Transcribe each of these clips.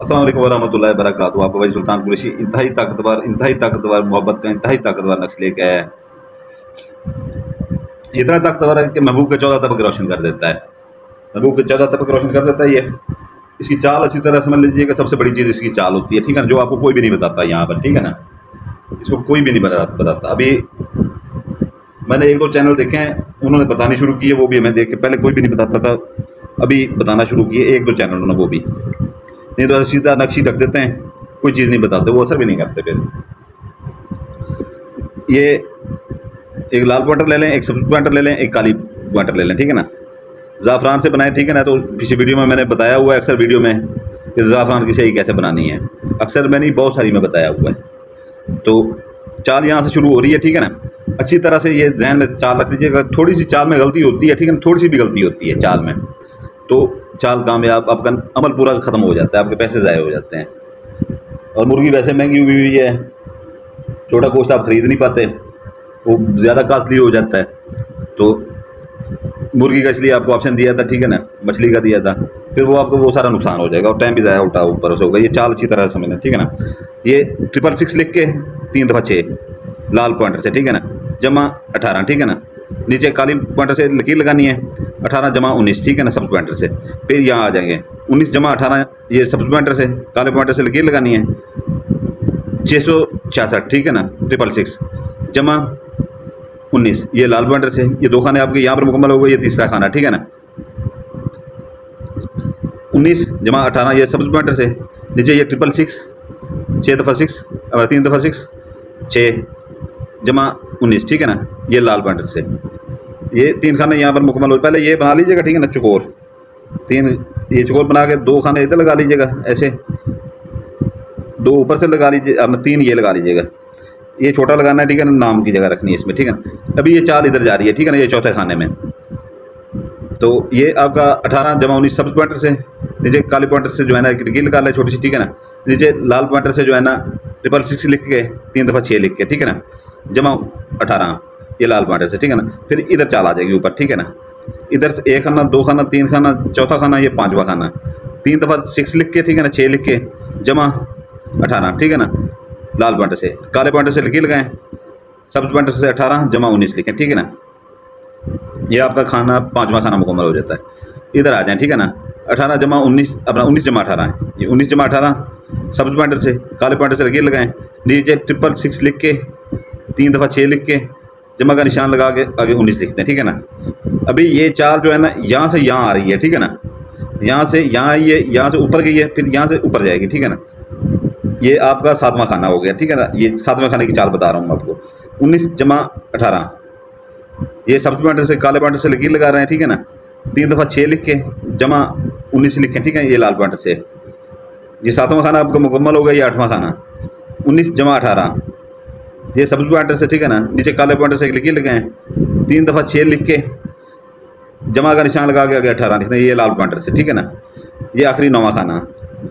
अस्सलाम वालेकुम वरहमतुल्लाहि वबरकातुहू। आपका भाई सुल्तान कुरैशी इंतहाई ताकतवर मोहब्बत का इंतहाई ताकतवर नक्श लेके आया है। इतना ताकतवर है कि महबूब के 14 तबक रोशन कर देता है। महबूब के 14 तबक रोशन कर देता है। ये इसकी चाल अच्छी तरह समझ लीजिएगा। सबसे बड़ी चीज़ इसकी चाल होती है, ठीक है ना, जो आपको कोई भी नहीं बताता यहाँ पर, ठीक है ना। इसको कोई भी नहीं बताता। अभी मैंने एक दो चैनल देखे हैं, उन्होंने बतानी शुरू की है, वो भी हमें देख के, पहले कोई भी नहीं बताता था, अभी बताना शुरू किए एक दो चैनल उन्होंने, वो भी नहीं तो सीधा नक्शी रख देते हैं, कोई चीज़ नहीं बताते, वो असर भी नहीं करते। फिर ये एक लाल पॉइंटर ले लें, एक सब्ज़ पॉइंटर ले लें, एक काली पॉइंटर ले लें, ठीक है ना। ज़ाफ़रान से बनाए, ठीक है ना। तो पिछली वीडियो में मैंने बताया हुआ है, अक्सर वीडियो में, कि ज़ाफ़रान की स्याही कैसे बनानी है, अक्सर मैंने बहुत सारी में बताया हुआ है। तो चाल यहाँ से शुरू हो रही है, ठीक है ना। अच्छी तरह से ये जहन में चाल रख लीजिएगा। थोड़ी सी चाल में गलती होती है, ठीक है ना, थोड़ी सी भी गलती होती है चाल में, तो चाल कामयाब, आपका अमल पूरा ख़त्म हो जाता है, आपके पैसे ज़ाय हो जाते हैं। और मुर्गी वैसे महंगी हुई है, छोटा गोश्त आप ख़रीद नहीं पाते, वो ज़्यादा कास्टली हो जाता है। तो मुर्गी का इसलिए आपको ऑप्शन दिया था, ठीक है ना, मछली का दिया था, फिर वो आपको वो सारा नुकसान हो जाएगा और टाइम भी ज़ाया उल्टा ऊपर से होगा। ये चाल अच्छी तरह से समझना, ठीक है ना। ये 666 लिख के 3 दफ़ा 6 लाल पॉइंटर से, ठीक है ना, जमा 18, ठीक है ना। नीचे काली पॉइंटर से लकीर लगानी है, 18 जमा 19, ठीक है ना, सब्ज़ पॉइंटर से। फिर यहाँ आ जाएंगे 19 जमा 18, ये सब्ज़ पॉइंटर से, काले पॉइंटर से लकीर लगानी है, 666, ठीक है ना, 666 जमा 19, ये लाल पॉइंटर से। ये 2 खाने आपके यहाँ पर मुकम्मल हो गए, ये तीसरा खाना, ठीक है ना। 19 जमा 18, ये सब्ज़ पॉइंटर से। नीचे ये 666, 6 दफ़ा 6 और 3 दफ़ा 6 6 जमा 19, ठीक है ना, ये लाल पॉइंटर से। ये 3 खाने यहाँ पर मुकम्मल हो। पहले ये बना लीजिएगा, ठीक है ना, चकोर 3, ये चकोर बना के 2 खाने इधर लगा लीजिएगा, ऐसे 2 ऊपर से लगा लीजिए, अपना 3 ये लगा लीजिएगा। ये छोटा लगाना है, ठीक है ना, नाम की जगह रखनी है इसमें, ठीक है ना। अभी ये चाल इधर जा रही है, ठीक है ना, ये चौथे खाने में। तो ये आपका 18 जमा 19 सब्ज़ पॉइंटर से। नीचे काले पॉइंटर से जो है ना लकीर लगा ले छोटी सी, ठीक है ना। नीचे लाल पॉइंटर से जो है ना 666 लिख के 3 दफ़ा 6 लिख के, ठीक है ना, जमा 18, ये लाल पॉइंटर से, ठीक है ना। फिर इधर चाल आ जाएगी ऊपर, ठीक है ना। इधर से 1 खाना, 2 खाना, 3 खाना, चौथा खाना, ये 5वां खाना, 3 दफ़ा 6 लिख के, ठीक है ना, 6 लिख के जमा 18, ठीक है ना, लाल पॉइंटर से। काले पॉइंटर से लकीर लगाएं, सब्ज़ पॉइंटर से 18 जमा 19 लिखें, ठीक है ना। ये आपका खाना 5वां खाना मुकम्मल हो जाता है। इधर आ जाएं, ठीक है ना। 18 जमा 19, अपना 19 जमा 18 है, ये 19 जमा 18 सब्ज़ पॉइंटर से, काले पॉइंटर से लकीर लगाएं। नीचे 666 लिख के 3 दफ़ा 6 लिख के जमा का निशान लगा के आगे 19 लिखते हैं, ठीक है ना। अभी ये चाल जो है ना यहाँ से यहाँ आ रही है, ठीक है ना, यहाँ से यहाँ आई है, यहाँ से ऊपर गई है, फिर यहाँ से ऊपर जाएगी, ठीक है ना। ये आपका 7वां खाना हो गया, ठीक है ना। ये 7वें खाने की चाल बता रहा हूँ आपको। 19 जमा 18, ये सब्ज़ पॉइंटर से, काले पॉइंटर से लकीर लगा रहे हैं, ठीक है ना। 3 दफ़ा 6 लिख के जमा 19 लिखें, ठीक है, ये लाल पॉइंटर से। ये 7वां खाना आपका मुकम्मल हो गया, ये 8वां खाना। 19 जमा 18, ये सब्ज़ पॉइंटर से, ठीक है ना। नीचे काले पॉइंटर से एक लकीर लगाएं, 3 दफ़ा 6 लिख के जमा का निशान लगा के आगे 18 लिखते हैं, ये लाल पॉइंटर से, ठीक है ना। ये आखिरी 9वां खाना,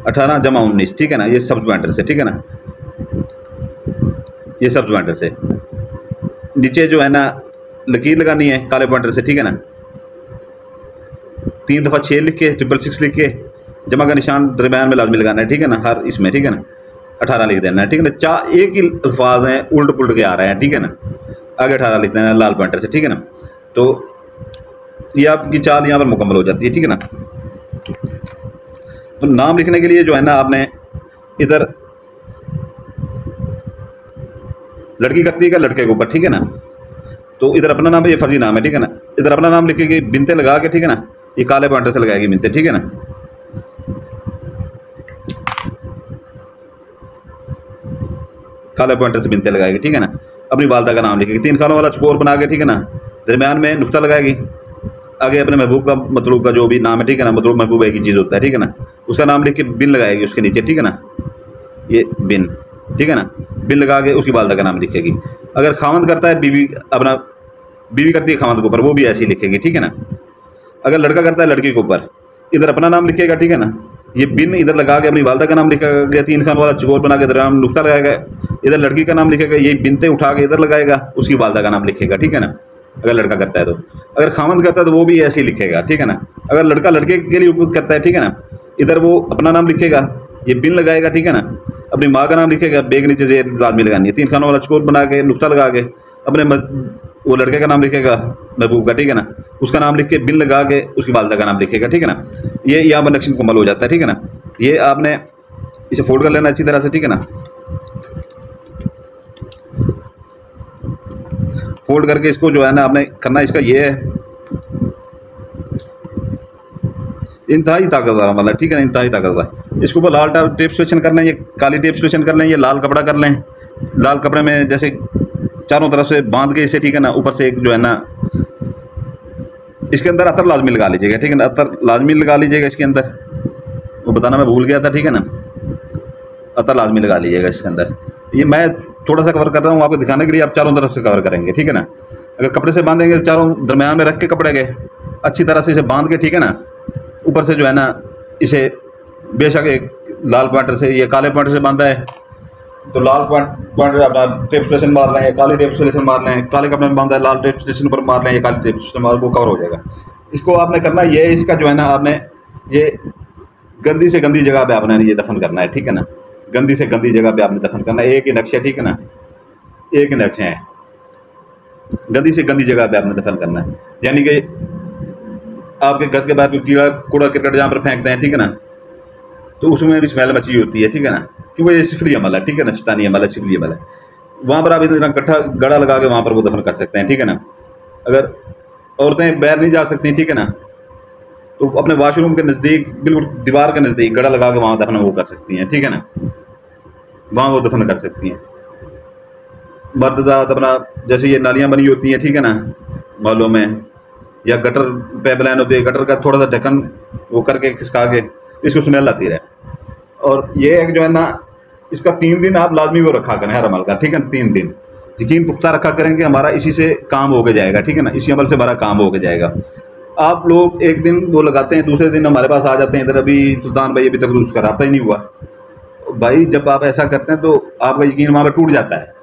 18 जमा 19, ठीक है ना, ये सब्ज़ पॉइंटर से, ठीक है ना, ये सब्ज़ पॉइंटर से। नीचे जो है ना लकीर लगानी है काले पॉइंटर से, ठीक है ना। 3 दफ़ा 6 लिख के 666 लिख के जमा का निशान दरम्यान में लाजमी लगाना है, ठीक है ना, हर इसमें, ठीक है ना। 18 लिख देना है, ठीक है ना। एक ही अल्फाज हैं, उल्ट पुलट के आ रहे हैं, ठीक है ना। आगे 18 लिख देना है लाल पॉइंटर से, ठीक है ना। तो ये आपकी चाल यहाँ पर मुकम्मल हो जाती है, ठीक है ना। तो नाम लिखने के लिए जो है ना आपने इधर लड़की करती है का लड़के के ऊपर, ठीक है ना। तो इधर अपना नाम है, ये फर्जी नाम है, ठीक है ना। इधर अपना नाम लिखेगी, बिनते लगा के, ठीक है ना, ये काले पॉइंटर से लगाएगी बिनते, ठीक है ना। काले पॉइंटर से बिनते लगाएगी, ठीक है ना। अपनी वालदा का नाम लिखेगी, 3 खानों वाला चकोर बना के, ठीक है ना, दरम्यान में नुक्ता लगाएगी। आगे अपने महबूब का, मतलूब का जो भी नाम है, ठीक है ना, मतलब महबूब एक ही चीज़ होता है, ठीक है ना, उसका नाम लिख के बिन लगाएगी उसके नीचे, ठीक है ना, ये बिन, ठीक है ना। बिन लगा के उसकी वालदा का नाम लिखेगी। अगर खावंद करता है, बीवी अपना बीवी करती है खावंद के ऊपर, वो भी ऐसे ही लिखेगी, ठीक है ना। अगर लड़का करता है लड़की के ऊपर, इधर अपना नाम लिखेगा, ठीक है ना। ये बिन इधर लगा के अपनी वालदा का नाम लिखेगा, 3 खान वाला चकोर बना के दरम्यान नुक्ता लगाएगा, इधर लड़की का नाम लिखेगा, ये बिनते उठा के इधर लगाएगा, उसकी वालदा का नाम लिखेगा, ठीक है ना। अगर लड़का करता है तो, अगर खामद करता है तो वो भी ऐसे ही लिखेगा, ठीक है ना। अगर लड़का लड़के के लिए करता है, ठीक है ना, इधर वो अपना नाम लिखेगा, ये पिन लगाएगा, ठीक है ना, अपनी माँ का नाम लिखेगा, बेग नीचे से लाजमी लगानी है, 3 खानों वाला चकोर बना के नुक्ता लगा के अपने वो लड़के का नाम लिखेगा महबूब का, ठीक है ना, उसका नाम लिख के बिन लगा के उसकी वालदा का नाम लिखेगा, ठीक है ना। ये यहाँ पर नक्शा मुकम्मल हो जाता है, ठीक है ना। ये आपने इसे फोल्ड कर लेना अच्छी तरह से, ठीक है ना। फोल्ड करके इसको जो है ना आपने करना, इसका ये है इंतहाई ताकतवर वाला, ठीक है ना, इंतहाई ताकतवर। इसके ऊपर लाल टेप स्टेशन कर लें, ये काली टेप स्टेशन कर लें, ये लाल कपड़ा कर लें। लाल कपड़े में जैसे चारों तरफ से बांध के इसे, ठीक है ना, ऊपर से एक जो है ना इसके अंदर अतर लाजमी लगा लीजिएगा, ठीक है ना, अतर लाजमी लगा लीजिएगा इसके अंदर, वो बताना मैं भूल गया था, ठीक है ना, अतर लाजमी लगा लीजिएगा इसके अंदर। ये मैं थोड़ा सा कवर कर रहा हूँ आपको दिखाने के लिए, आप चारों तरफ से कवर करेंगे, ठीक है ना। अगर कपड़े से बांधेंगे चारों दरमियान में रख के कपड़े के अच्छी तरह से इसे बांध के, ठीक है ना, ऊपर से जो है ना इसे बेशक एक लाल पॉइंटर से या काले पॉइंटर से बांधा है तो लाल पॉइंटर अपना टेप स्टेशन मार लें, या काली टेप स्टेशन मार लें, काले कपड़े में बांधा है लाल टेप स्टेशन पर मार लें, या काली टेप स्टेशन मार, वो कवर हो जाएगा। इसको आपने करना ये, इसका जो है ना आपने ये गंदी से गंदी जगह पे आपने ये दफन करना है, ठीक है ना, गंदी से गंदी जगह पे आपने दफन करना है। एक ही नक्शा, ठीक है ना, एक ही नक्शे हैं, गंदी से गंदी जगह पे आपने दफन करना है। यानी कि आपके घर के बाहर कोई कीड़ा कूड़ा करकट जहाँ पर फेंकते हैं, ठीक है ना, तो उसमें भी स्मेल मची होती है, ठीक है ना, क्योंकि ये सिफली अमल है, ठीक है ना, शैतानी अमल है, सिफली अमल है। वहाँ पर आप इतना गड्ढा गड़ा लगा के वहाँ पर वो दफन कर सकते हैं, ठीक है ना। अगर औरतें बाहर नहीं जा सकती, ठीक है ना, तो अपने वाशरूम के नज़दीक बिल्कुल दीवार के नज़दीक गड़ा लगा के वहाँ दफन वो कर सकती हैं, ठीक है ना, वहाँ वो दफन कर सकती हैं। मर्दात अपना जैसे ये नालियाँ बनी होती हैं, ठीक है ना, मोहल्लों में, या गटर पाइपलाइन होती है, गटर का थोड़ा सा ढक्कन वो करके खिसका के इसको स्मेल आती रहे। और ये एक जो है ना इसका 3 दिन आप लाजमी वो रखा करें हर अमल का, ठीक है ना, 3 दिन यकीन पुख्ता रखा करेंगे, हमारा इसी से काम हो के जाएगा, ठीक है ना, इसी अमल से हमारा काम हो के जाएगा। आप लोग एक दिन वो लगाते हैं, दूसरे दिन हमारे पास आ जाते हैं इधर, अभी सुल्तान भाई अभी तक उसका राब्ता ही नहीं हुआ। भाई जब आप ऐसा करते हैं तो आपका यकीन वहाँ पर टूट जाता है।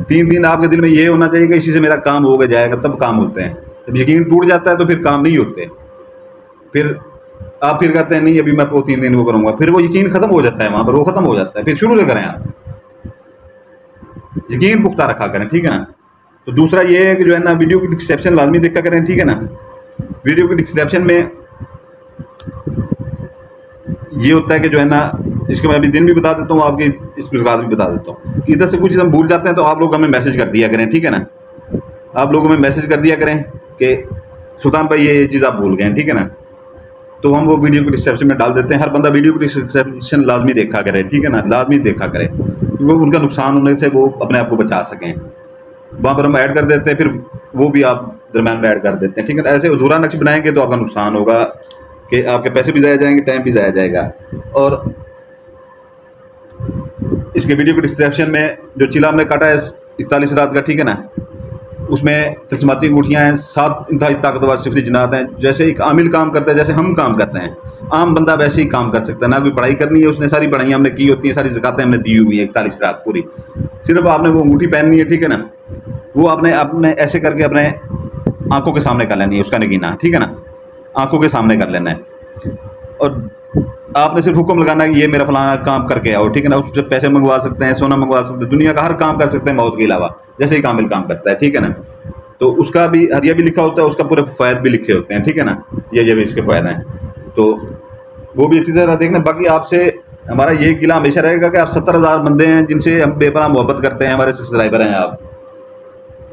3 दिन आपके दिल में ये होना चाहिए कि इसी से मेरा काम हो के जाएगा, तब काम होते हैं। जब यकीन टूट जाता है तो फिर काम नहीं होते, फिर आप फिर कहते हैं नहीं अभी मैं वो 3 दिन वो करूँगा, फिर वो यकीन ख़त्म हो जाता है, वहाँ पर वो ख़त्म हो जाता है, फिर शुरू से करें आप, यकीन पुख्ता रखा करें, ठीक है ना। तो दूसरा ये है कि जो है ना वीडियो की डिस्क्रिप्शन लाजमी देखा करें, ठीक है ना। वीडियो की डिस्क्रिप्शन में ये होता है कि जो है ना इसके मैं अभी दिन भी बता देता हूँ, आपकी इसकी ज़कात भी बता देता हूँ कि इधर से कुछ हम भूल जाते हैं तो आप लोग हमें मैसेज कर दिया करें, ठीक है ना, आप लोग हमें मैसेज कर दिया करें कि सुल्तान भाई ये चीज़ आप भूल गए हैं, ठीक है ना, तो हम वो वीडियो को डिस्क्रिप्शन में डाल देते हैं। हर बंदा वीडियो को डिस्क्रिप्शन लाजमी देखा करे, ठीक है ना, लाजमी देखा करे, क्योंकि उनका नुकसान होने से वो अपने आप को बचा सकें। वहाँ पर हम ऐड कर देते हैं, फिर वो भी आप दरम्यान में ऐड कर देते हैं, ठीक है ना। ऐसे अधूरा नक्श बनाएंगे तो आपका नुकसान होगा कि आपके पैसे भी ज़ाया जाएंगे, टाइम भी ज़ाया जाएगा। और इसके वीडियो के डिस्क्रिप्शन में जो चिला हमने काटा है 41 रात का, ठीक है ना, उसमें तस्माती अंगूठियाँ हैं, 7 इंतहाई ताकतवर सिफरी जनात हैं। जैसे एक आमिल काम करता है, जैसे हम काम करते हैं, आम बंदा वैसे ही काम कर सकता है। ना कोई पढ़ाई करनी है उसने, सारी पढ़ाइयाँ हमने की होती हैं, सारी ज़कातें हमने दी हुई हैं 41 रात पूरी। सिर्फ आपने वो अंगूठी पहननी है, ठीक है ना, वो आपने ऐसे करके अपने आंखों के सामने कर लेनी है उसका नगीना, ठीक है ना, आंखों के सामने कर लेना है। और आपने सिर्फ हुक्म लगाना है कि ये मेरा फलाना काम करके आओ, ठीक है ना। उससे पैसे मंगवा सकते हैं, सोना मंगवा सकते हैं, दुनिया का हर काम कर सकते हैं मौत के अलावा, जैसे ही कामिल काम करता है, ठीक है ना। तो उसका भी हदिया भी लिखा होता है, उसका पूरे फ़ायदे भी लिखे होते हैं, ठीक है ना, ये भी इसके फ़ायदे हैं, तो वो भी अच्छी तरह देखना। बाकी आपसे हमारा ये गिला हमेशा रहेगा कि आप 70,000 बंदे हैं जिनसे हम बेपनाह मोहब्बत करते हैं, हमारे सब्सक्राइबर हैं आप,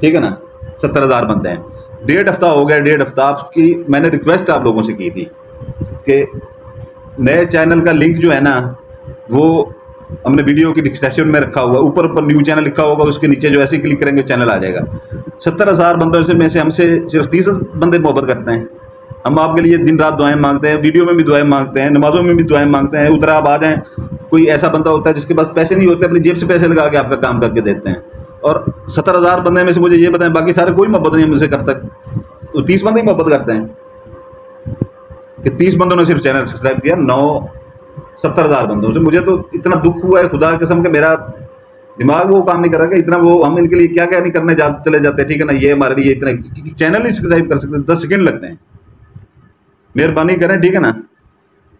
ठीक है ना, 70,000 बंदे हैं। 1.5 हफ्ता हो गया, 1.5 हफ्ता आपकी मैंने रिक्वेस्ट आप लोगों से की थी कि नए चैनल का लिंक जो है ना वो हमने वीडियो की डिस्क्रिप्शन में रखा हुआ, ऊपर न्यू चैनल लिखा होगा, उसके नीचे जो ऐसे क्लिक करेंगे चैनल आ जाएगा। 70,000 बंदों से में से हमसे सिर्फ 30 बंदे मोहब्बत करते हैं। हम आपके लिए दिन रात दुआएं मांगते हैं, वीडियो में भी दुआएं मांगते हैं, नमाज़ों में भी दुआएं मांगते हैं। उधर आप आ जाएं, कोई ऐसा बंदा होता है जिसके पास पैसे नहीं होते, अपनी जेब से पैसे लगा के आपका काम करके देते हैं। और 70,000 बंदे में से मुझे ये बताएं, बाकी सारे कोई मोहब्बत नहीं मुझसे करता, तो 30 बंदे ही मोहब्बत करते हैं कि 30 बंदों ने सिर्फ चैनल सब्सक्राइब किया, 70,000 बंदों से। मुझे तो इतना दुख हुआ है खुदा कसम के, मेरा दिमाग वो काम नहीं कर रहा कि इतना वो हम इनके लिए क्या क्या नहीं करने चले जाते हैं, ठीक है ना। ये हमारे लिए इतना चैनल नहीं सब्सक्राइब कर सकते, 10 सेकंड लगते हैं, मेहरबानी करें, ठीक है ना।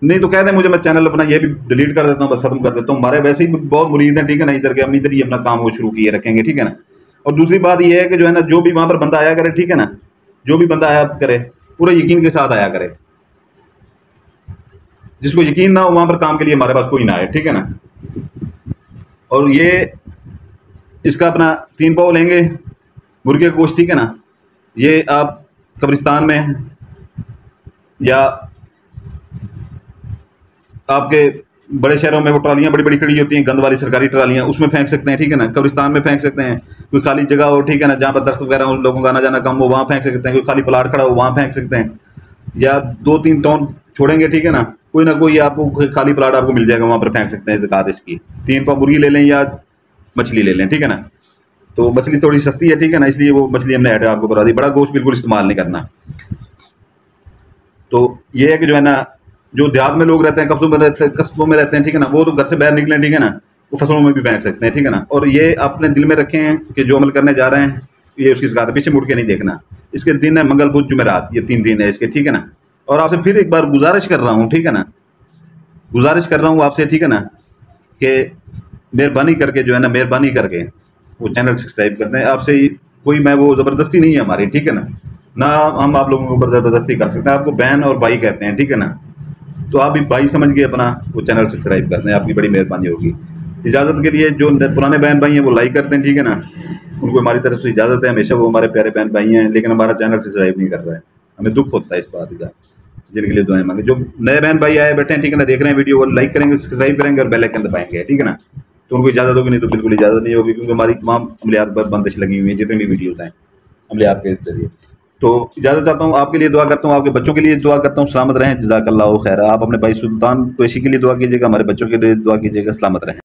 नहीं तो कह दें मुझे, मैं चैनल अपना ये भी डिलीट कर देता हूँ, बस खत्म कर देता हूँ। हमारे वैसे ही बहुत मुरीद हैं, ठीक है ना, इधर के, हम इधर ही अपना काम वो शुरू किए रखेंगे, ठीक है ना। और दूसरी बात ये है कि जो है ना, जो भी वहाँ पर बंदा आया करे, ठीक है ना, जो भी बंदा आया करे पूरे यकीन के साथ आया करे। जिसको यकीन ना हो वहाँ पर काम के लिए हमारे पास कोई ना आए, ठीक है ना। और ये इसका अपना 3 पाव लेंगे मुर्गे का गोश्त, ठीक है ना। ये आप कब्रिस्तान में या आपके बड़े शहरों में वो ट्रालियाँ बड़ी बड़ी खड़ी होती हैं, गंद वाली सरकारी ट्रालियाँ, उसमें फेंक सकते हैं, ठीक है ना। कब्रिस्तान में फेंक सकते हैं, कोई खाली जगह हो, ठीक है ना, जहाँ पर दरख्त वगैरह हो, लोगों का आना जाना कम हो, वहाँ फेंक सकते हैं। कोई खाली प्लाट खड़ा हो वहाँ फेंक सकते हैं, या 2-3 टन छोड़ेंगे, ठीक है ना, कोई ना कोई आपको खाली प्लाट आपको मिल जाएगा, वहाँ पर फेंक सकते हैं ज़कात इसकी। 3 पाव मुर्गी ले लें या मछली ले लें, ठीक है ना। तो मछली थोड़ी सस्ती है, ठीक है ना, इसलिए वो मछली हमने ऐड आपको करा दी। बड़ा गोश्त बिल्कुल इस्तेमाल नहीं करना। तो ये है कि जो है ना, जो देहात में लोग रहते हैं, कस्बों में रहते हैं, ठीक है ना, वो तो घर से बाहर निकलें, ठीक है ना, वो फसलों में भी फेंक सकते हैं, ठीक है ना। और ये अपने दिल में रखें कि जो अमल करने जा रहे हैं ये उसकी ज़कात है, पीछे मुड़ के नहीं देखना। इसके दिन है मंगल बुध जुमेरात, ये 3 दिन है इसके, ठीक है ना। और आपसे फिर एक बार गुजारिश कर रहा हूँ, ठीक है ना, गुजारिश कर रहा हूँ आपसे, ठीक है ना, कि मेहरबानी करके जो है ना, मेहरबानी करके वो चैनल सब्सक्राइब करते हैं। आपसे कोई मैं वो ज़बरदस्ती नहीं है हमारी, ठीक है ना हम आप लोगों के ऊपर ज़बरदस्ती कर सकते हैं। आपको बहन और भाई कहते हैं, ठीक है ना, तो आप भी भाई समझ के अपना वो चैनल सब्सक्राइब करते हैं, आपकी बड़ी मेहरबानी होगी। इजाज़त के लिए जो पुराने बहन भाई हैं वो लाइक करते हैं, ठीक है ना, उनको हमारी तरफ से इजाज़त है। हमेशा वो हमारे प्यारे बहन भाई हैं, लेकिन हमारा चैनल सब्सक्राइब नहीं कर रहा है, हमें दुख होता है इस बात का, जिनके लिए दुआएं मांगे। जो नए बहन भाई आए बैठे हैं, ठीक है ना, देख रहे हैं वीडियो, वो लाइक करेंगे, सब्सक्राइब करेंगे और बेल आइकन दबाएंगे, ठीक है ना। तो उनको इजाज़त होगी, नहीं तो बिल्कुल इजाज़त नहीं होगी, क्योंकि हमारी तमाम अमलियात पर बंदिश लगी हुई है, जितनी भी वीडियोज़ हैं अमलियात के जरिए। तो इजाज़त चाहता हूँ, आपके लिए दुआ करता हूँ, आपके बच्चों के लिए दुआ करता हूँ, सलामत रहें, जज़ाकल्लाहु खैर। आप अपने भाई सुल्तान कुरैशी के लिए दुआ कीजिएगा, हमारे बच्चों के लिए दुआ कीजिएगा, सलामत रहें।